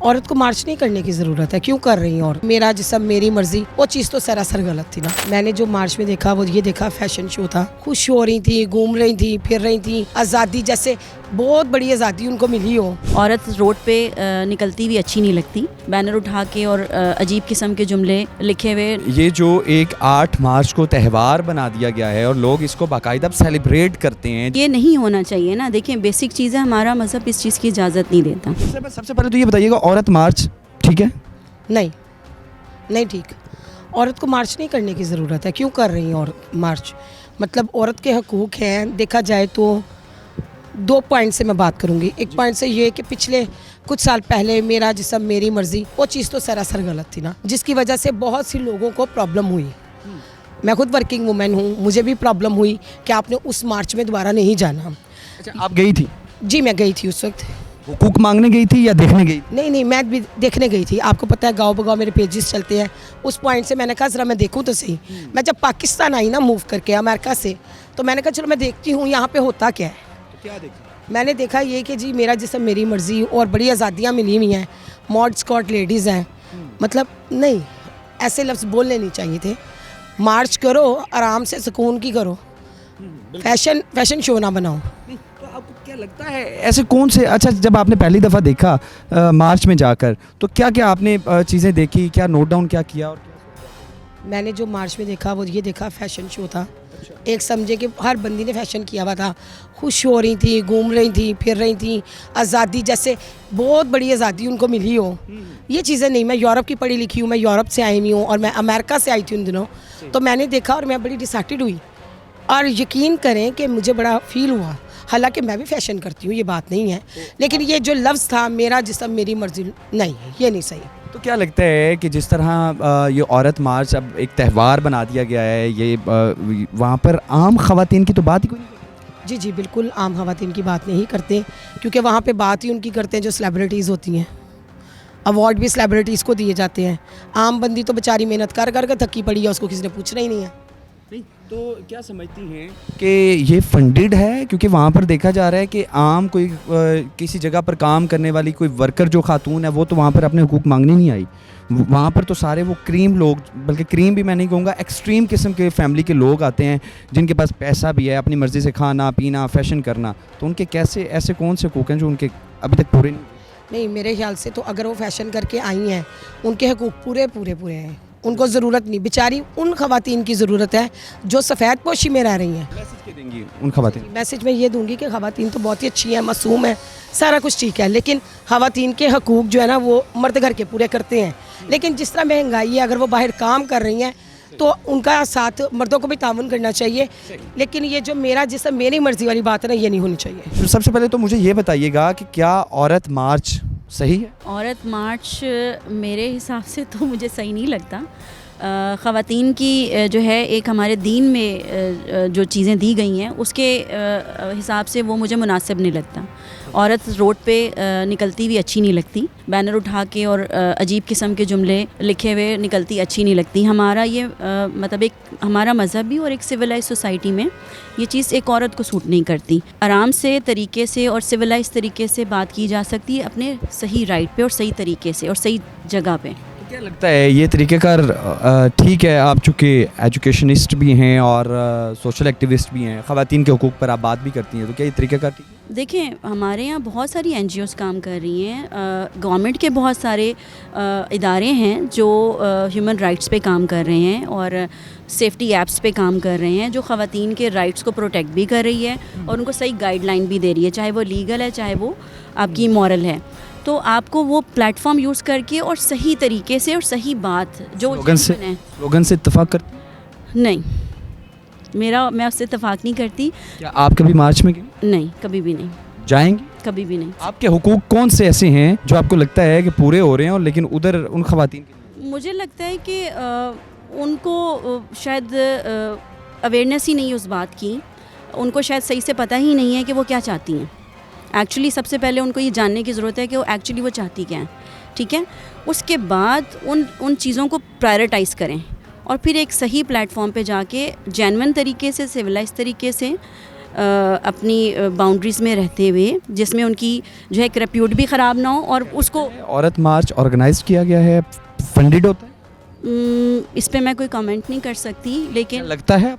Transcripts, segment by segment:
عورت کو مارچ نہیں کرنے کی ضرورت ہے. کیوں کر رہی ہیں؟ اور میرا جسم میری مرضی، وہ چیز تو سراسر غلط تھی نا. میں نے جو مارچ میں دیکھا وہ یہ دیکھا فیشن شو تھا. خوش ہو رہی تھی، گھوم رہی تھی، پھر رہی تھی. آزادی جیسے بہت بڑی آزادی ان کو ملی ہو. عورت روڈ پہ نکلتی ہوئی اچھی نہیں لگتی. بینر اٹھا کے اور عجیب قسم کے جملے لکھے ہوئے. یہ جو ایک 8 مارچ کو تہوار بنا دیا گیا ہے اور لوگ اس کو باقاعدہ سیلیبریٹ کرتے ہیں، یہ نہیں ہونا چاہیے نا. دیکھیں بیسک چیز ہے، ہمارا مذہب اس چیز کی اجازت نہیں دیتا. سب سے پہلے تو یہ بتائیے گا عورت مارچ ٹھیک ہے؟ نہیں ٹھیک. عورت کو مارچ نہیں کرنے کی ضرورت ہے. کیوں کر رہی ہیں عورت مارچ؟ مطلب عورت کے حقوق ہیں. دیکھا جائے تو 2 پوائنٹ سے میں بات کروں گی. ایک پوائنٹ سے یہ کہ پچھلے کچھ سال پہلے میرا جسم میری مرضی، وہ چیز تو سراسر غلط تھی نا، جس کی وجہ سے بہت سی لوگوں کو پرابلم ہوئی. میں خود ورکنگ وومن ہوں، مجھے بھی پرابلم ہوئی کہ آپ نے اس مارچ میں دوبارہ نہیں جانا. اچھا، آپ گئی تھی؟ جی میں گئی تھی اس وقت. حقوق مانگنے گئی تھی یا دیکھنے گئی تھی؟ نہیں میں بھی دیکھنے گئی تھی. آپ کو پتہ ہے گاؤں بگاؤں میرے پیجز چلتے ہیں. اس پوائنٹ سے میں نے کہا ذرا میں دیکھوں تو صحیح. میں جب پاکستان آئی نا موو کر کے امریکہ سے، تو میں نے کہا چلو میں دیکھتی ہوں یہاں پہ ہوتا کیا ہے. کیا دیکھا؟ میں نے دیکھا یہ کہ جی میرا جسم میری مرضی اور بڑی آزادیاں ملی ہوئی ہیں. ماڈ اسکاٹ لیڈیز ہیں. مطلب نہیں، ایسے لفظ بولنے نہیں چاہیے تھے. مارچ کرو آرام سے، سکون کی کرو. فیشن شو نہ بناؤ. تو آپ کو کیا لگتا ہے ایسے کون سے، اچھا جب آپ نے پہلی دفعہ دیکھا مارچ میں جا کر، تو کیا آپ نے چیزیں دیکھی، کیا نوٹ ڈاؤن کیا کیا؟ اور میں نے جو مارچ میں دیکھا وہ یہ دیکھا فیشن شو تھا. ایک سمجھے کہ ہر بندی نے فیشن کیا ہوا تھا. خوش ہو رہی تھی، گھوم رہی تھی، پھر رہی تھی. آزادی جیسے بہت بڑی آزادی ان کو ملی ہو. یہ چیزیں نہیں. میں یورپ کی پڑھی لکھی ہوں، میں یورپ سے آئی ہوئی ہوں اور میں امریکہ سے آئی تھی ان دنوں. تو میں نے دیکھا اور میں بڑی ڈسہارٹیڈ ہوئی. اور یقین کریں کہ مجھے بڑا فیل ہوا. حالانکہ میں بھی فیشن کرتی ہوں، یہ بات نہیں ہے، لیکن یہ جو لفظ تھا میرا جسم میری مرضی، نہیں یہ نہیں صحیح. تو کیا لگتا ہے کہ جس طرح یہ عورت مارچ اب ایک تہوار بنا دیا گیا ہے، یہ وہاں پر عام خواتین کی تو بات ہی کوئی نہیں؟ جی بالکل عام خواتین کی بات نہیں کرتے، کیونکہ وہاں پہ بات ہی ان کی کرتے ہیں جو سیلیبریٹیز ہوتی ہیں. ایوارڈ بھی سیلیبریٹیز کو دیے جاتے ہیں. عام بندی تو بیچاری محنت کر کے تھکی پڑی ہے، اس کو کسی نے پوچھنا ہی نہیں ہے. تو کیا سمجھتی ہیں کہ یہ فنڈڈ ہے؟ کیونکہ وہاں پر دیکھا جا رہا ہے کہ عام کوئی کسی جگہ پر کام کرنے والی کوئی ورکر جو خاتون ہے وہ تو وہاں پر اپنے حقوق مانگنے نہیں آئی. وہاں پر تو سارے وہ کریم لوگ، بلکہ کریم بھی میں نہیں کہوں گا، ایکسٹریم قسم کے فیملی کے لوگ آتے ہیں جن کے پاس پیسہ بھی ہے، اپنی مرضی سے کھانا پینا فیشن کرنا. تو ان کے کیسے ایسے کون سے حقوق ہیں جو ان کے ابھی تک پورے نہیں؟ میرے خیال سے تو اگر وہ فیشن کر کے آئی ہیں ان کے حقوق پورے ہیں. ان کو ضرورت نہیں. بیچاری ان خواتین کی ضرورت ہے جو سفید پوشی میں رہ رہی ہیں. میسج کیا دیں گی ان خواتین؟ میسج میں یہ دوں گی کہ خواتین تو بہت ہی اچھی ہیں، معصوم ہیں، سارا کچھ ٹھیک ہے، لیکن خواتین کے حقوق جو ہے نا وہ مرد گھر کے پورے کرتے ہیں. لیکن جس طرح مہنگائی ہے، اگر وہ باہر کام کر رہی ہیں تو ان کا ساتھ مردوں کو بھی تعاون کرنا چاہیے. لیکن یہ جو میرا جسم میری مرضی والی بات ہے نا، یہ نہیں ہونی چاہیے. سب سے پہلے تو مجھے یہ بتائیے گا کہ کیا عورت مارچ صحیح ہے؟ عورت مارچ میرے حساب سے تو مجھے صحیح نہیں لگتا. خواتین کی جو ہے ایک ہمارے دین میں جو چیزیں دی گئی ہیں اس کے حساب سے وہ مجھے مناسب نہیں لگتا. عورت روڈ پہ نکلتی ہوئی اچھی نہیں لگتی. بینر اٹھا کے اور عجیب قسم کے جملے لکھے ہوئے نکلتی اچھی نہیں لگتی. ہمارا یہ مطلب ایک ہمارا مذہب بھی اور ایک سویلائز سوسائٹی میں یہ چیز ایک عورت کو سوٹ نہیں کرتی. آرام سے طریقے سے اور سویلائز طریقے سے بات کی جا سکتی ہے اپنے صحیح رائٹ پہ اور صحیح طریقے سے اور صحیح جگہ پہ. کیا لگتا ہے یہ طریقہ کار ٹھیک ہے؟ آپ چونکہ ایجوکیشنسٹ بھی ہیں اور سوشل ایکٹیوسٹ بھی ہیں، خواتین کے حقوق پر آپ بات بھی کرتی ہیں، تو کیا یہ طریقہ کار ٹھیک ہے؟ دیکھیں ہمارے یہاں بہت ساری این جی اوز کام کر رہی ہیں. گورنمنٹ کے بہت سارے ادارے ہیں جو ہیومن رائٹس پہ کام کر رہے ہیں اور سیفٹی ایپس پہ کام کر رہے ہیں جو خواتین کے رائٹس کو پروٹیکٹ بھی کر رہی ہے اور ان کو صحیح گائیڈ لائن بھی دے رہی ہے، چاہے وہ لیگل ہے چاہے وہ آپ کی مورل ہے. تو آپ کو وہ پلیٹ فارم یوز کر کے اور صحیح طریقے سے اور صحیح بات جو سلوگن سے اتفاق کرتی؟ نہیں، میں اس سے اتفاق نہیں کرتی. کیا آپ کبھی مارچ میں گئے؟ نہیں، کبھی بھی نہیں. جائیں گے؟ کبھی بھی نہیں. آپ کے حقوق کون سے ایسے ہیں جو آپ کو لگتا ہے کہ پورے ہو رہے ہیں اور لیکن ادھر ان خواتین کے؟ مجھے لگتا ہے کہ ان کو شاید اویئرنیس ہی نہیں ہے اس بات کی. ان کو شاید صحیح سے پتہ ہی نہیں ہے کہ وہ کیا چاہتی ہیں. ایکچولی سب سے پہلے ان کو یہ جاننے کی ضرورت ہے کہ وہ ایکچولی وہ چاہتی کیا ہیں. ٹھیک ہے، اس کے بعد ان چیزوں کو پرائرٹائز کریں اور پھر ایک صحیح پلیٹ فارم پہ جا کے جینون طریقے سے سویلائز طریقے سے اپنی باؤنڈریز میں رہتے ہوئے، جس میں ان کی جو ہے ایک ریپیوٹ بھی خراب نہ ہو، اور اس کو عورت مارچ آرگنائز کیا گیا ہے، فنڈڈ ہوتا ہے، اس پہ میں کوئی کمنٹ نہیں کر سکتی، کیا لیکن لگتا ہے؟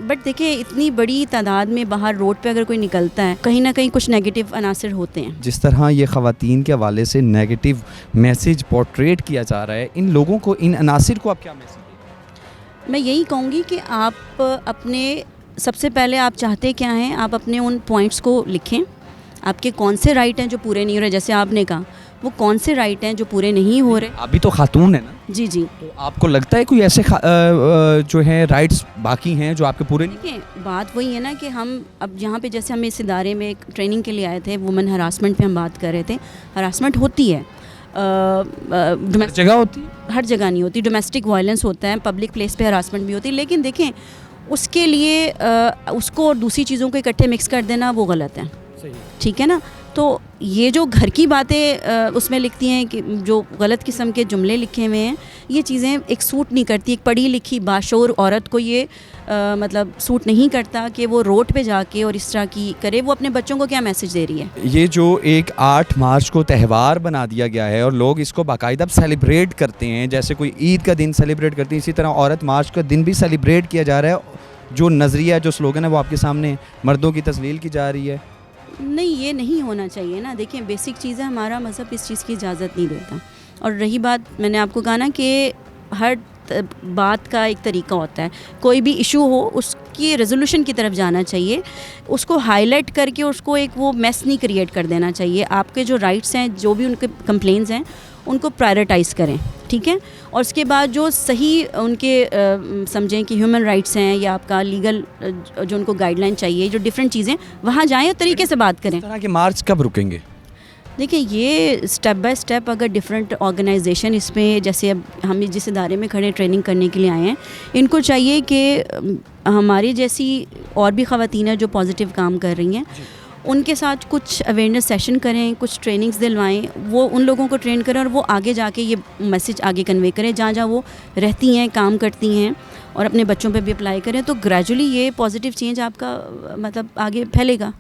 بٹ دیکھیں اتنی بڑی تعداد میں باہر روڈ پہ اگر کوئی نکلتا ہے، کہیں نہ کہیں کچھ نیگیٹو عناصر ہوتے ہیں. جس طرح یہ خواتین کے حوالے سے نیگیٹو میسیج پورٹریٹ کیا جا رہا ہے، ان لوگوں کو، ان عناصر کو آپ کیا میسیج دیں؟ میں یہی کہوں گی کہ آپ اپنے، سب سے پہلے آپ چاہتے کیا ہیں، آپ اپنے ان پوائنٹس کو لکھیں. آپ کے کون سے رائٹ ہیں جو پورے نہیں ہو رہے، جیسے آپ نے کہا وہ کون سے رائٹ ہیں جو پورے نہیں ہو رہے. آپ بھی تو خاتون ہیں نا، جی جی. تو آپ کو لگتا ہے کوئی ایسے جو ہیں رائٹس باقی ہیں جو آپ کے پورے نہیں؟ دیکھیں بات وہی ہے نا کہ ہم اب یہاں پہ جیسے ہم اس ادارے میں ایک ٹریننگ کے لیے آئے تھے، وومن ہراسمنٹ پہ ہم بات کر رہے تھے. ہراسمنٹ ہوتی ہے، ہر جگہ ہوتی ہے، ہر جگہ نہیں ہوتی. ڈومیسٹک وائلنس ہوتا ہے، پبلک پلیس پہ ہراسمنٹ بھی ہوتی ہے، لیکن دیکھیں اس کے لیے اس کو اور دوسری چیزوں کو اکٹھے مکس کر دینا وہ غلط ہے. ٹھیک ہے نا. تو یہ جو گھر کی باتیں اس میں لکھتی ہیں کہ جو غلط قسم کے جملے لکھے ہوئے ہیں، یہ چیزیں ایک سوٹ نہیں کرتی. ایک پڑھی لکھی باشعور عورت کو یہ مطلب سوٹ نہیں کرتا کہ وہ روڈ پہ جا کے اور اس طرح کی کرے. وہ اپنے بچوں کو کیا میسج دے رہی ہے؟ یہ جو ایک 8 مارچ کو تہوار بنا دیا گیا ہے اور لوگ اس کو باقاعدہ سیلیبریٹ کرتے ہیں، جیسے کوئی عید کا دن سیلیبریٹ کرتے ہیں، اسی طرح عورت مارچ کا دن بھی سیلیبریٹ کیا جا رہا ہے. جو نظریہ، جو سلوگن ہے وہ آپ کے سامنے، مردوں کی تذلیل کی جا رہی ہے. نہیں، یہ نہیں ہونا چاہیے نا. دیکھیں بیسک چیز ہے، ہمارا مذہب اس چیز کی اجازت نہیں دیتا. اور رہی بات، میں نے آپ کو کہا نا کہ ہر بات کا ایک طریقہ ہوتا ہے. کوئی بھی ایشو ہو اس کی ریزولوشن کی طرف جانا چاہیے، اس کو ہائی لائٹ کر کے اس کو ایک وہ میس نہیں کریٹ کر دینا چاہیے. آپ کے جو رائٹس ہیں، جو بھی ان کے کمپلینز ہیں، ان کو پرائرٹائز کریں. ٹھیک ہے. اور اس کے بعد جو صحیح ان کے سمجھیں کہ ہیومن رائٹس ہیں یا آپ کا لیگل جو ان کو گائیڈ لائن چاہیے، جو ڈفرینٹ چیزیں، وہاں جائیں اور طریقے سے بات کریں. اس طرح کے مارچ کب رکیں گے؟ دیکھیں یہ اسٹیپ بائی اسٹیپ اگر ڈفرینٹ آرگنائزیشن اس میں، جیسے اب ہم جس ادارے میں کھڑے ٹریننگ کرنے کے لیے آئے ہیں، ان کو چاہیے کہ ہماری جیسی اور بھی خواتین ہیں جو پازیٹیو کام کر رہی ہیں، ان کے ساتھ کچھ اویئرنیس سیشن کریں، کچھ ٹریننگز دلوائیں، وہ ان لوگوں کو ٹرین کریں اور وہ آگے جا کے یہ میسج آگے کنوے کریں جہاں جہاں وہ رہتی ہیں، کام کرتی ہیں، اور اپنے بچوں پہ بھی اپلائی کریں. تو گریجولی یہ پازیٹیو چینج آپ کا مطلب آگے پھیلے گا.